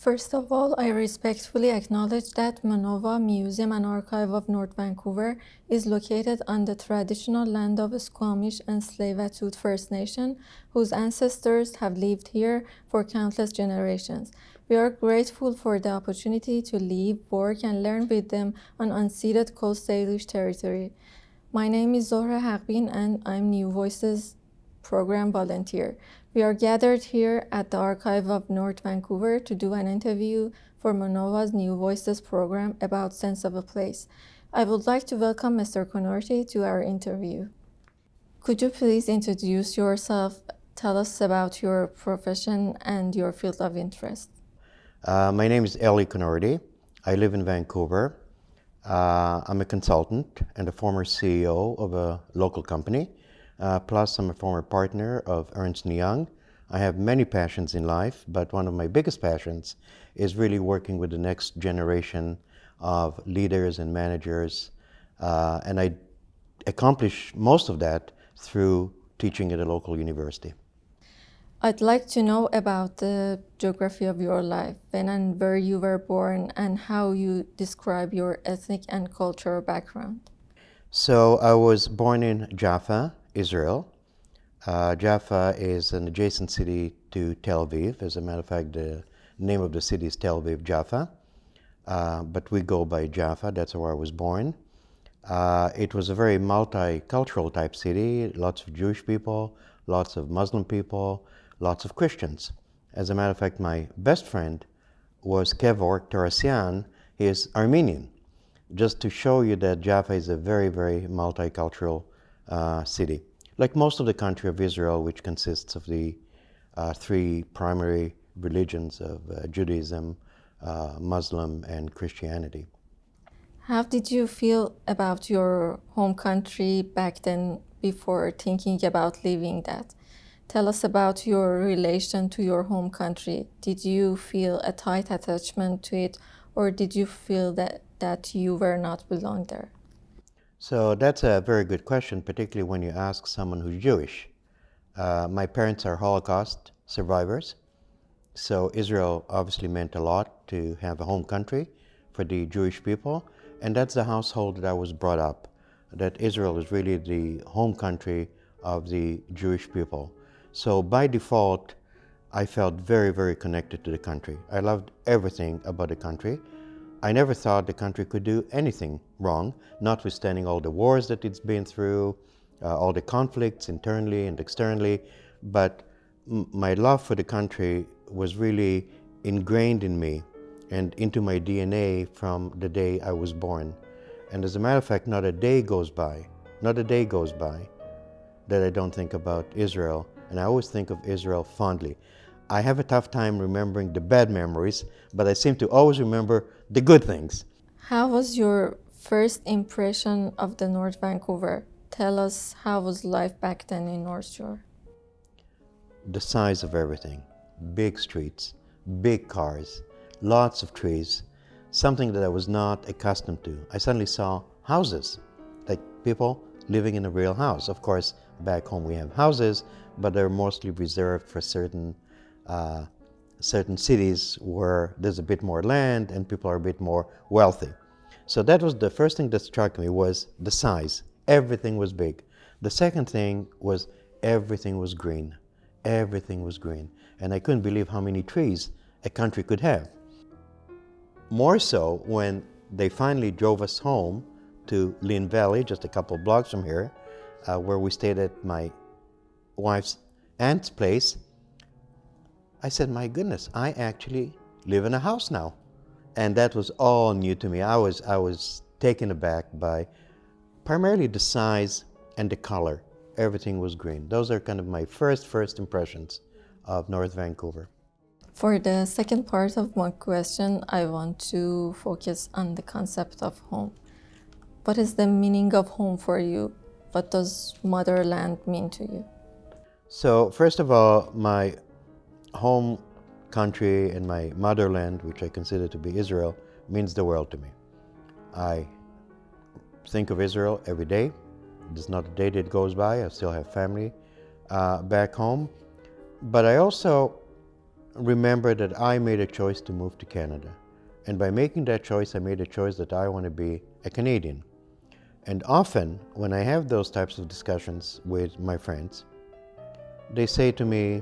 First of all, I respectfully acknowledge that MONOVA, Museum and Archive of North Vancouver, is located on the traditional land of Squamish and Tsleil-Waututh First Nation, whose ancestors have lived here for countless generations. We are grateful for the opportunity to live, work, and learn with them on unceded Coast Salish territory. My name is Zohra Haqbin, and I'm New Voices program volunteer. We are gathered here at the Archive of North Vancouver to do an interview for MONOVA's New Voices program about Sense of a Place. I would like to welcome Mr. Konorti to our interview. Could you please introduce yourself, tell us about your profession and your field of interest? My name is Konorti. I live in Vancouver. I'm a consultant and a former CEO of a local company. Plus, I'm a former partner of Ernst & Young. I have many passions in life, but one of my biggest passions is really working with the next generation of leaders and managers. And I accomplish most of that through teaching at a local university. I'd like to know about the geography of your life, when and where you were born, and how you describe your ethnic and cultural background. So I was born in Jaffa, Israel. Jaffa is an adjacent city to Tel Aviv. As a matter of fact, the name of the city is Tel Aviv Jaffa, but we go by Jaffa. That's where I was born. It was a very multicultural type city, lots of Jewish people, lots of Muslim people, lots of Christians. As a matter of fact, my best friend was Kevor Tarasyan. He is Armenian. Just to show you that Jaffa is a very, very multicultural city. Like most of the country of Israel, which consists of the three primary religions of Judaism, Muslim, and Christianity. How did you feel about your home country back then before thinking about leaving that? Tell us about your relation to your home country. Did you feel a tight attachment to it, or did you feel that you were not belong there? So that's a very good question, particularly when you ask someone who's Jewish. My parents are Holocaust survivors, so Israel obviously meant a lot to have a home country for the Jewish people, and that's the household that I was brought up, that Israel is really the home country of the Jewish people. So by default, I felt very, very connected to the country. I loved everything about the country. I never thought the country could do anything wrong, notwithstanding all the wars that it's been through, all the conflicts internally and externally. But my love for the country was really ingrained in me and into my DNA from the day I was born. And as a matter of fact, not a day goes by that I don't think about Israel. And I always think of Israel fondly. I have a tough time remembering the bad memories, but I seem to always remember the good things. How was your first impression of the North Vancouver? Tell us, how was life back then in North Shore? The size of everything. Big streets, big cars, lots of trees, something that I was not accustomed to. I suddenly saw houses, like people living in a real house. Of course, back home we have houses, but they're mostly reserved for certain cities where there's a bit more land and people are a bit more wealthy. So that was the first thing that struck me, was the size. Everything was big. The second thing was everything was green. Everything was green. And I couldn't believe how many trees a country could have. More so when they finally drove us home to Lynn Valley, just a couple of blocks from here, where we stayed at my wife's aunt's place. I said, my goodness, I actually live in a house now. And that was all new to me. I was taken aback by primarily the size and the color. Everything was green. Those are kind of my first impressions of North Vancouver. For the second part of my question, I want to focus on the concept of home. What is the meaning of home for you? What does motherland mean to you? So first of all, my home country and my motherland, which I consider to be Israel, means the world to me. I think of Israel every day. There's not a day that goes by. I still have family back home. But I also remember that I made a choice to move to Canada. And by making that choice, I made a choice that I want to be a Canadian. And often, when I have those types of discussions with my friends, they say to me,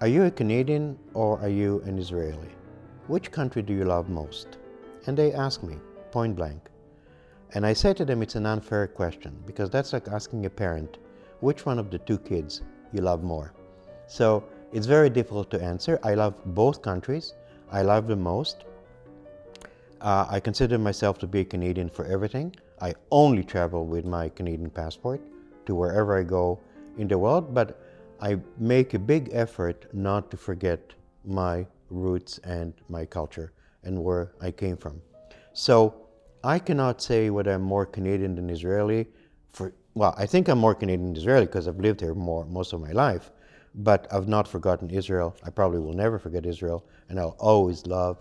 "Are you a Canadian or are you an Israeli? Which country do you love most?" And they ask me, point blank. And I say to them, it's an unfair question, because that's like asking a parent, which one of the two kids you love more? So it's very difficult to answer. I love both countries. I love them most. I consider myself to be a Canadian for everything. I only travel with my Canadian passport to wherever I go in the world, but I make a big effort not to forget my roots and my culture and where I came from. So I cannot say whether I'm more Canadian than Israeli. Well, I think I'm more Canadian than Israeli because I've lived here most of my life, but I've not forgotten Israel. I probably will never forget Israel, and I'll always love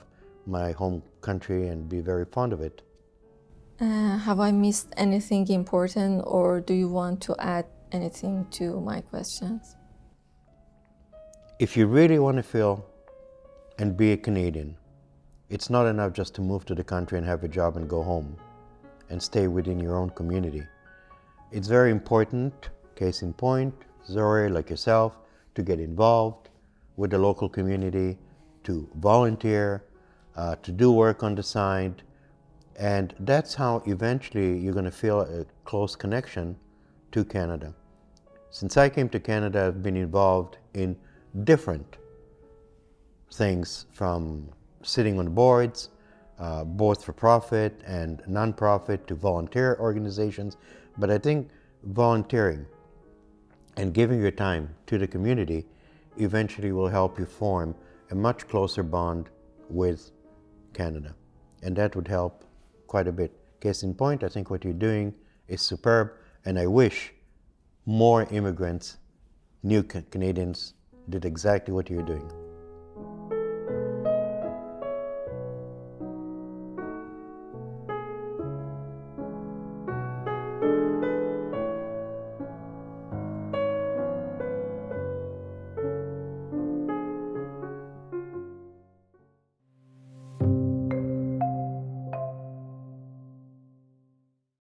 my home country and be very fond of it. Have I missed anything important, or do you want to add anything to my questions? If you really want to feel and be a Canadian, it's not enough just to move to the country and have a job and go home and stay within your own community. It's very important, case in point, Zori, like yourself, to get involved with the local community, to volunteer, to do work on the side, and that's how eventually you're going to feel a close connection to Canada. Since I came to Canada, I've been involved in different things, from sitting on boards, both for profit and non-profit, to volunteer organizations. But I think volunteering and giving your time to the community eventually will help you form a much closer bond with Canada. And that would help quite a bit. Case in point, I think what you're doing is superb, and I wish more immigrants, new Canadians, did exactly what you're doing.